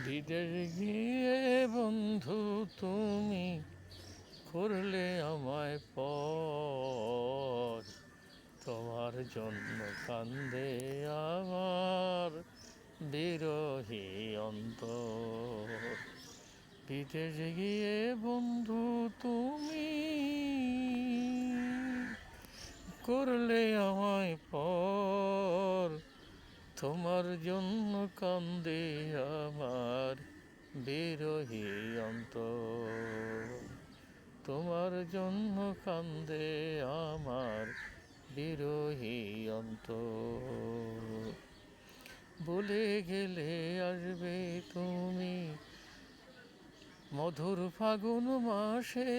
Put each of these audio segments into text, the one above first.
বিদেশ গিয়ে বন্ধু তুমি করলে আমায় পর, তোমার জন্য কান্দে আমার বিরহী অন্তর। বিদেশ গিয়ে বন্ধু তুমি করলে আমায় পর, তোমার জন্য কান্দে আমার বিরহী অন্তর। তোমার জন্য কান্দে আমার বিরহী অন্তর। বলে গেলে আসবে তুমি মধুর ফাগুন মাসে,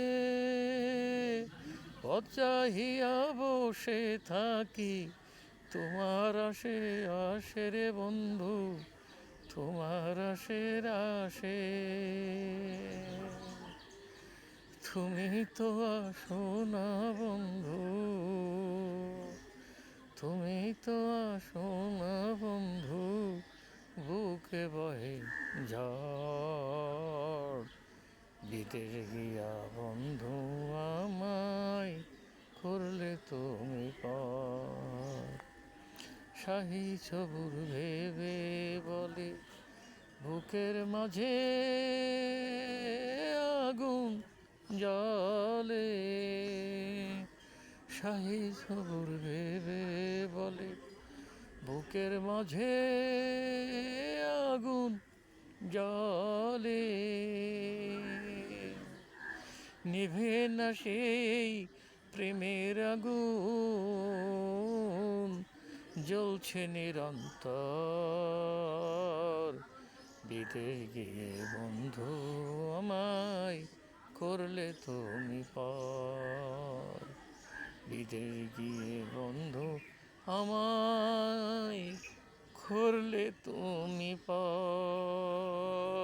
পথ চাহিয়া বসে থাকি তোমার আসে আসে রে বন্ধু, তোমার আসের আসে। তুমি তো আসো না বন্ধু, তুমি তো আসো না বন্ধু, বুকে বহে ঝড়। বিদেশ গিয়া বন্ধু আমায় করলে তুমি পর। শাহী সবুর ভেবে বলে বুকের মাঝে আগুন জ্বলে। শাহী সবুর ভেবে বলে বুকের মাঝে আগুন জ্বলে। নিভে না সেই প্রেমের আগুন, জ্বলছে নিরন্তর। বিদেশ গিয়ে বন্ধু আমায় করলে তুমি পর। বিদেশ গিয়ে বন্ধু আমায় করলে তুমি পর।